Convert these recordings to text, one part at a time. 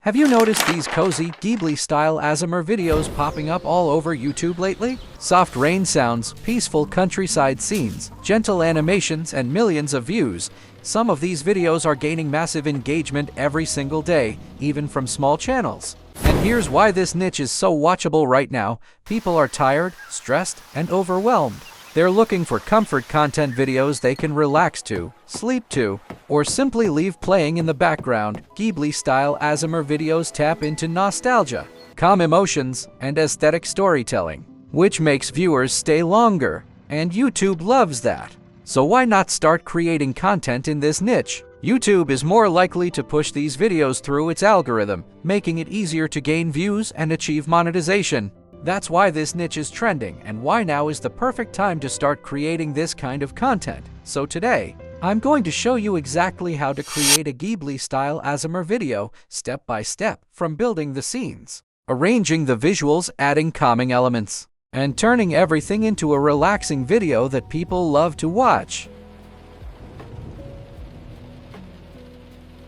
Have you noticed these cozy, Ghibli-style ASMR videos popping up all over YouTube lately? Soft rain sounds, peaceful countryside scenes, gentle animations, and millions of views. Some of these videos are gaining massive engagement every single day, even from small channels. And here's why this niche is so watchable right now. People are tired, stressed, and overwhelmed. They're looking for comfort content videos they can relax to, sleep to, or simply leave playing in the background. Ghibli-style ASMR videos tap into nostalgia, calm emotions, and aesthetic storytelling, which makes viewers stay longer. And YouTube loves that. So why not start creating content in this niche? YouTube is more likely to push these videos through its algorithm, making it easier to gain views and achieve monetization. That's why this niche is trending and why now is the perfect time to start creating this kind of content. So today, I'm going to show you exactly how to create a Ghibli-style ASMR video, step by step, from building the scenes, arranging the visuals, adding calming elements, and turning everything into a relaxing video that people love to watch.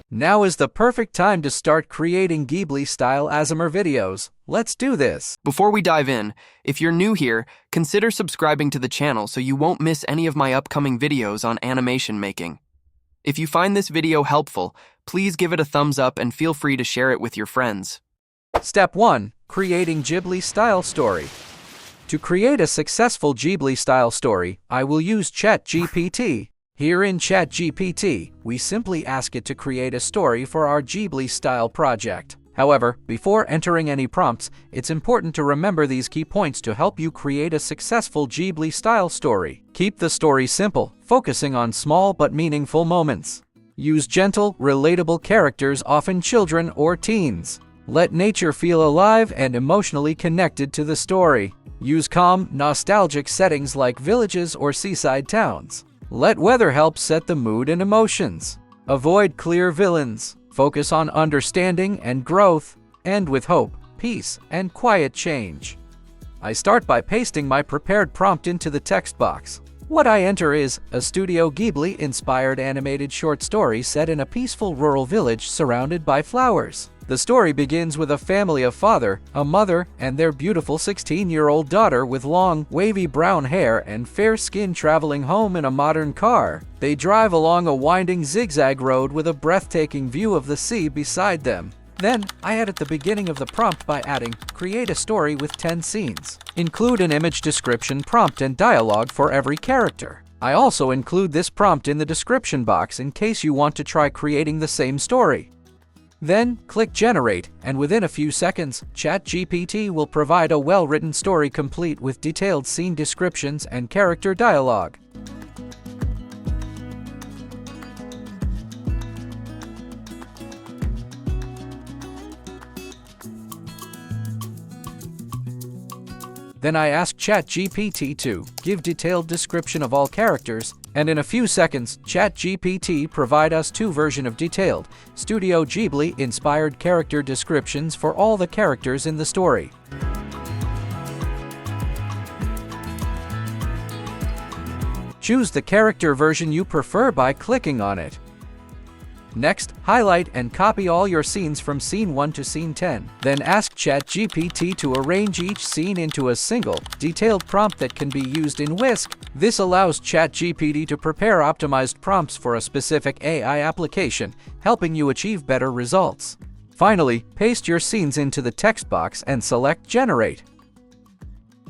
Now is the perfect time to start creating Ghibli-style ASMR videos. Let's do this! Before we dive in, if you're new here, consider subscribing to the channel so you won't miss any of my upcoming videos on animation making. If you find this video helpful, please give it a thumbs up and feel free to share it with your friends. Step 1. Creating Ghibli-style story. To create a successful Ghibli-style story, I will use ChatGPT. Here in ChatGPT, we simply ask it to create a story for our Ghibli-style project. However, before entering any prompts, it's important to remember these key points to help you create a successful Ghibli-style story. Keep the story simple, focusing on small but meaningful moments. Use gentle, relatable characters, often children or teens. Let nature feel alive and emotionally connected to the story. Use calm, nostalgic settings like villages or seaside towns. Let weather help set the mood and emotions. Avoid clear villains. Focus on understanding and growth. End with hope, peace, and quiet change. I start by pasting my prepared prompt into the text box. What I enter is a Studio Ghibli-inspired animated short story set in a peaceful rural village surrounded by flowers. The story begins with a family of father, a mother, and their beautiful 16-year-old daughter with long, wavy brown hair and fair skin traveling home in a modern car. They drive along a winding zigzag road with a breathtaking view of the sea beside them. Then, I edit the beginning of the prompt by adding, create a story with 10 scenes. Include an image description prompt and dialogue for every character. I also include this prompt in the description box in case you want to try creating the same story. Then, click Generate, and within a few seconds, ChatGPT will provide a well-written story complete with detailed scene descriptions and character dialogue. Then I ask ChatGPT to give detailed description of all characters, and in a few seconds, ChatGPT provide us two versions of detailed Studio Ghibli-inspired character descriptions for all the characters in the story. Choose the character version you prefer by clicking on it. Next, highlight and copy all your scenes from scene 1 to scene 10. Then ask ChatGPT to arrange each scene into a single, detailed prompt that can be used in Whisk. This allows ChatGPT to prepare optimized prompts for a specific AI application, helping you achieve better results. Finally, paste your scenes into the text box and select Generate.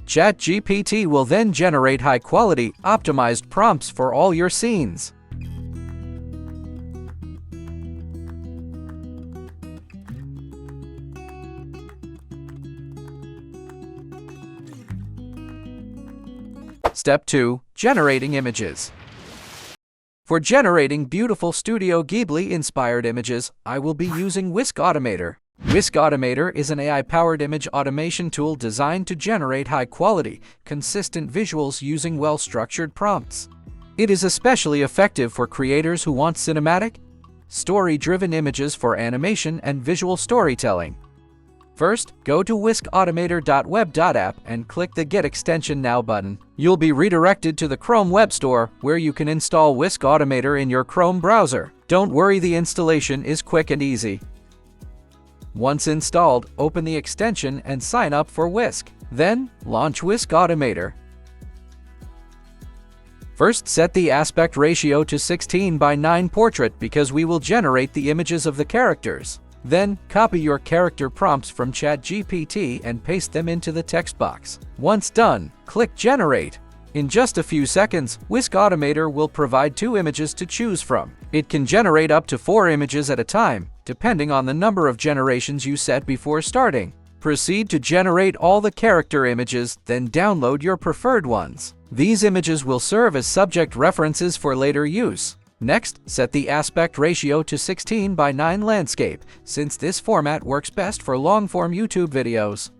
ChatGPT will then generate high-quality, optimized prompts for all your scenes. Step 2. Generating images. For generating beautiful Studio Ghibli-inspired images, I will be using Whisk Automator. Whisk Automator is an AI-powered image automation tool designed to generate high-quality, consistent visuals using well-structured prompts. It is especially effective for creators who want cinematic, story-driven images for animation and visual storytelling. First, go to whiskautomator.web.app and click the Get Extension Now button. You'll be redirected to the Chrome Web Store, where you can install Whisk Automator in your Chrome browser. Don't worry, the installation is quick and easy. Once installed, open the extension and sign up for Whisk. Then, launch Whisk Automator. First, set the aspect ratio to 16:9 portrait because we will generate the images of the characters. Then, copy your character prompts from ChatGPT and paste them into the text box. Once done, click Generate. In just a few seconds, Whisk Automator will provide 2 images to choose from. It can generate up to 4 images at a time, depending on the number of generations you set before starting. Proceed to generate all the character images, then download your preferred ones. These images will serve as subject references for later use. Next, set the aspect ratio to 16:9 landscape, since this format works best for long-form YouTube videos.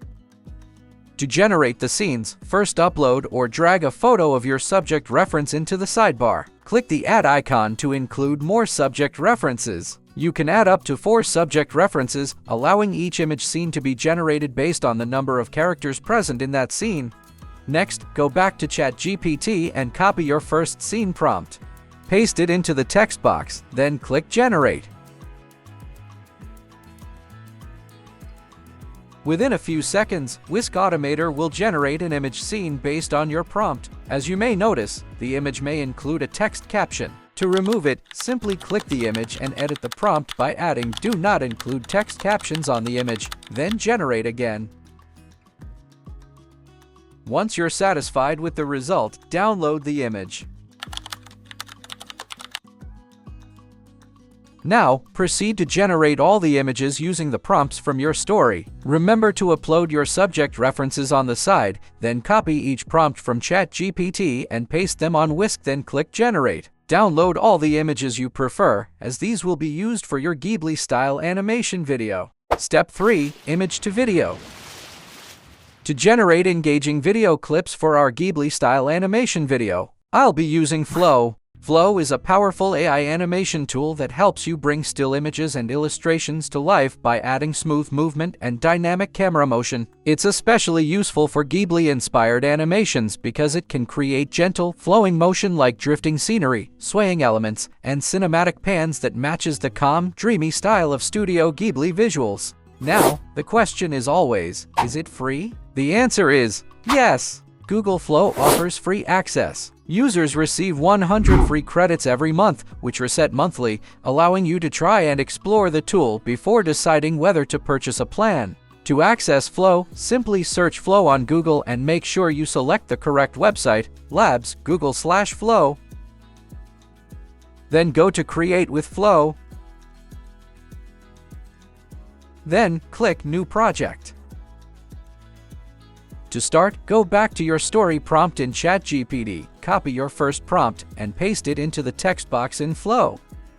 To generate the scenes, first upload or drag a photo of your subject reference into the sidebar. Click the Add icon to include more subject references. You can add up to 4 subject references, allowing each image scene to be generated based on the number of characters present in that scene. Next, go back to ChatGPT and copy your first scene prompt. Paste it into the text box, then click Generate. Within a few seconds, Whisk Automator will generate an image scene based on your prompt. As you may notice, the image may include a text caption. To remove it, simply click the image and edit the prompt by adding "Do not include text captions" on the image, then generate again. Once you're satisfied with the result, download the image. Now, proceed to generate all the images using the prompts from your story. Remember to upload your subject references on the side, then copy each prompt from ChatGPT and paste them on Whisk, then click Generate. Download all the images you prefer, as these will be used for your Ghibli-style animation video. Step 3. Image to video. To generate engaging video clips for our Ghibli-style animation video, I'll be using Flow. Flow is a powerful AI animation tool that helps you bring still images and illustrations to life by adding smooth movement and dynamic camera motion. It's especially useful for Ghibli-inspired animations because it can create gentle, flowing motion like drifting scenery, swaying elements, and cinematic pans that matches the calm, dreamy style of Studio Ghibli visuals. Now, the question is always, is it free? The answer is yes! Google Flow offers free access. Users receive 100 free credits every month, which are set monthly, allowing you to try and explore the tool before deciding whether to purchase a plan. To access Flow, simply search Flow on Google and make sure you select the correct website, Labs, Google/Flow. Then go to Create with Flow. Then click New Project. To start, go back to your story prompt in ChatGPT, copy your first prompt, and paste it into the text box in Flow.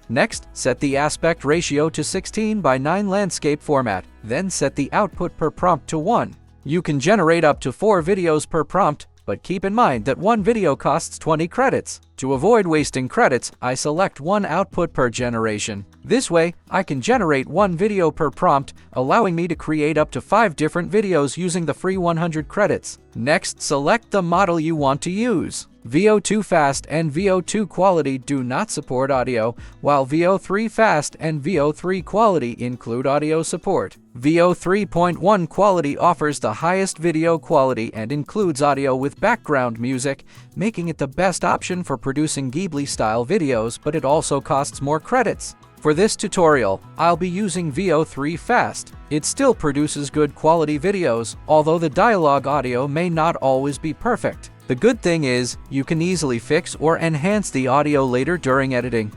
Next, set the aspect ratio to 16:9 landscape format, then set the output per prompt to 1. You can generate up to 4 videos per prompt, but keep in mind that one video costs 20 credits. To avoid wasting credits, I select 1 output per generation. This way, I can generate 1 video per prompt, allowing me to create up to 5 different videos using the free 100 credits. Next, select the model you want to use. VO2 Fast and VO2 Quality do not support audio, while VO3 Fast and VO3 Quality include audio support. VO3.1 Quality offers the highest video quality and includes audio with background music, making it the best option for producing Ghibli-style videos, but it also costs more credits. For this tutorial, I'll be using VO3 Fast. It still produces good quality videos, although the dialogue audio may not always be perfect. The good thing is, you can easily fix or enhance the audio later during editing.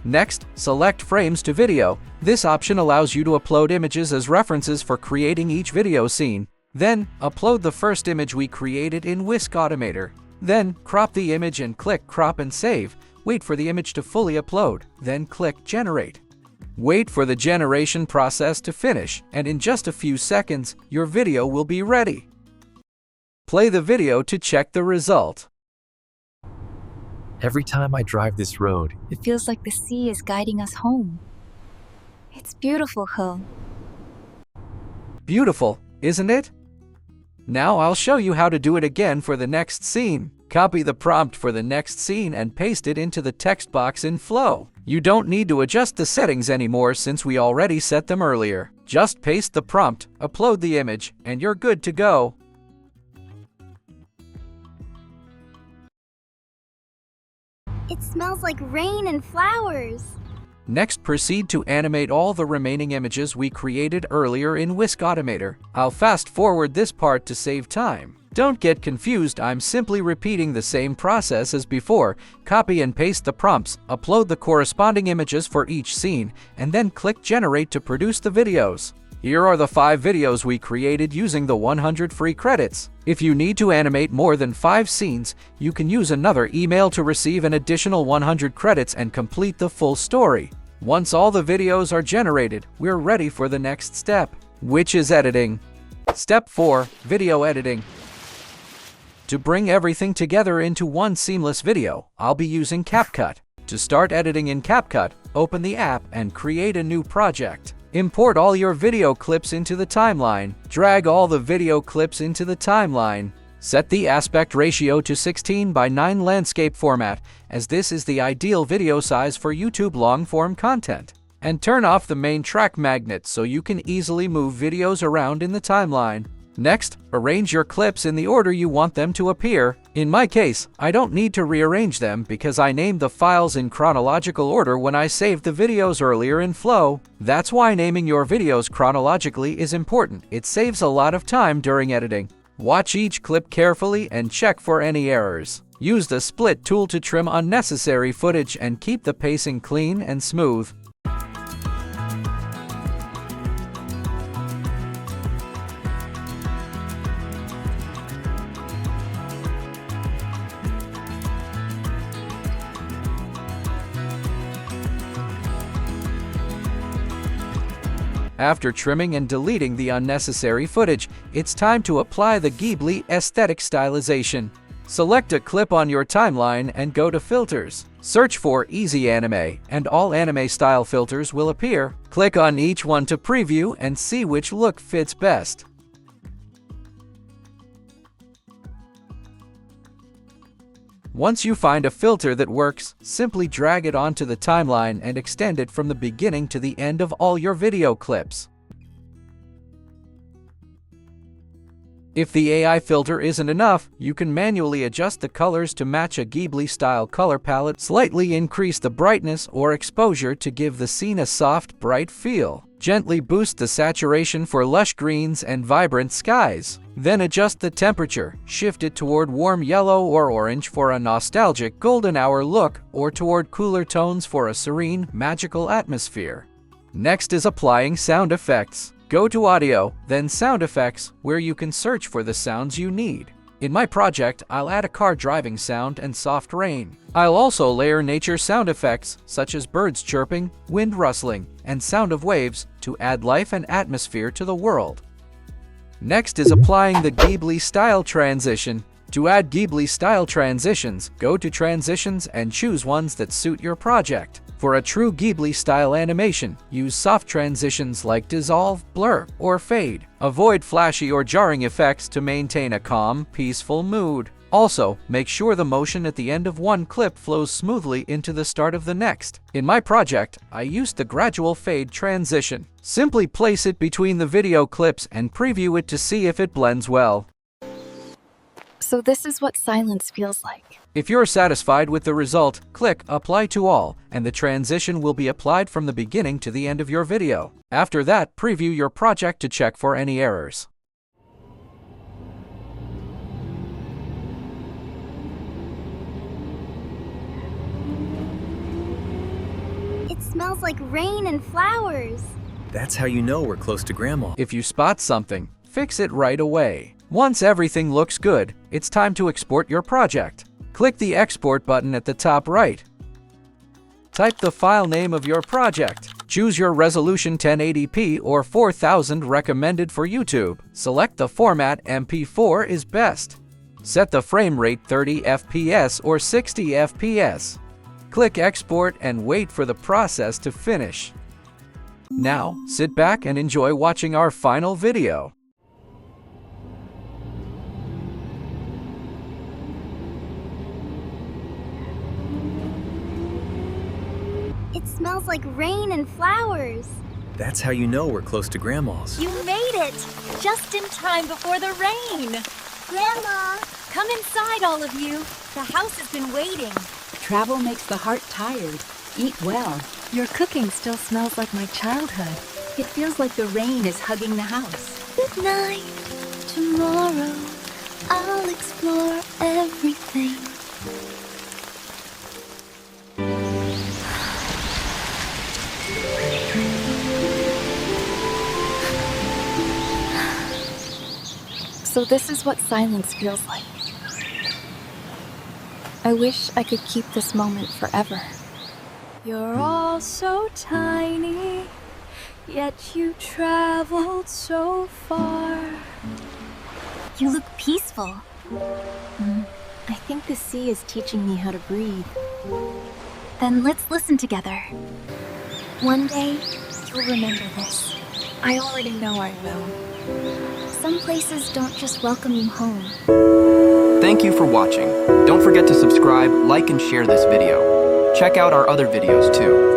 Next, select Frames to Video. This option allows you to upload images as references for creating each video scene. Then, upload the first image we created in Whisk Automator. Then, crop the image and click Crop and Save. Wait for the image to fully upload, then click Generate. Wait for the generation process to finish, and in just a few seconds, your video will be ready. Play the video to check the result. Every time I drive this road, It feels like the sea is guiding us home. It's beautiful, Ho. Beautiful, isn't it? Now I'll show you how to do it again for the next scene. Copy the prompt for the next scene and paste it into the text box in Flow. You don't need to adjust the settings anymore since we already set them earlier. Just paste the prompt, upload the image, and you're good to go. It smells like rain and flowers. Next, proceed to animate all the remaining images we created earlier in Whisk Automator. I'll fast forward this part to save time. Don't get confused, I'm simply repeating the same process as before. Copy and paste the prompts, upload the corresponding images for each scene, and then click Generate to produce the videos. Here are the 5 videos we created using the 100 free credits. If you need to animate more than 5 scenes, you can use another email to receive an additional 100 credits and complete the full story. Once all the videos are generated, we're ready for the next step, which is editing. Step 4. Video editing. To bring everything together into one seamless video, I'll be using CapCut. To start editing in CapCut, open the app and create a new project. Import all your video clips into the timeline. Drag all the video clips into the timeline. Set the aspect ratio to 16:9 landscape format, as this is the ideal video size for YouTube long-form content. And turn off the main track magnet so you can easily move videos around in the timeline. Next, arrange your clips in the order you want them to appear. In my case, I don't need to rearrange them because I named the files in chronological order when I saved the videos earlier in Flow. That's why naming your videos chronologically is important. It saves a lot of time during editing. Watch each clip carefully and check for any errors. Use the split tool to trim unnecessary footage and keep the pacing clean and smooth. After trimming and deleting the unnecessary footage, it's time to apply the Ghibli aesthetic stylization. Select a clip on your timeline and go to Filters. Search for Easy Anime, and all anime style filters will appear. Click on each one to preview and see which look fits best. Once you find a filter that works, simply drag it onto the timeline and extend it from the beginning to the end of all your video clips. If the AI filter isn't enough, you can manually adjust the colors to match a Ghibli-style color palette, slightly increase the brightness or exposure to give the scene a soft, bright feel. Gently boost the saturation for lush greens and vibrant skies. Then adjust the temperature, shift it toward warm yellow or orange for a nostalgic golden hour look, or toward cooler tones for a serene, magical atmosphere. Next is applying sound effects. Go to Audio, then Sound Effects, where you can search for the sounds you need. In my project, I'll add a car driving sound and soft rain. I'll also layer nature sound effects, such as birds chirping, wind rustling, and sound of waves, to add life and atmosphere to the world. Next is applying the Ghibli-Style transition. To add Ghibli-Style transitions, go to Transitions and choose ones that suit your project. For a true Ghibli-style animation, use soft transitions like dissolve, blur, or fade. Avoid flashy or jarring effects to maintain a calm, peaceful mood. Also, make sure the motion at the end of one clip flows smoothly into the start of the next. In my project, I used the gradual fade transition. Simply place it between the video clips and preview it to see if it blends well. So this is what silence feels like. If you're satisfied with the result, click Apply to All, and the transition will be applied from the beginning to the end of your video. After that, preview your project to check for any errors. It smells like rain and flowers. That's how you know we're close to Grandma. If you spot something, fix it right away. Once everything looks good, it's time to export your project. Click the Export button at the top right. Type the file name of your project. Choose your resolution 1080p or 4000 recommended for YouTube. Select the format MP4 is best. Set the frame rate 30 FPS or 60 FPS. Click Export and wait for the process to finish. Now, sit back and enjoy watching our final video. It smells like rain and flowers. That's how you know we're close to Grandma's. You made it! Just in time before the rain! Grandma! Come inside, all of you. The house has been waiting. Travel makes the heart tired. Eat well. Your cooking still smells like my childhood. It feels like the rain is hugging the house. Good night. Tomorrow, I'll explore everything. So this is what silence feels like. I wish I could keep this moment forever. You're all so tiny, yet you traveled so far. You look peaceful. I think the sea is teaching me how to breathe. Then let's listen together. One day, you'll remember this. I already know I will. Some places don't just welcome you home. Thank you for watching. Don't forget to subscribe, like, and share this video. Check out our other videos too.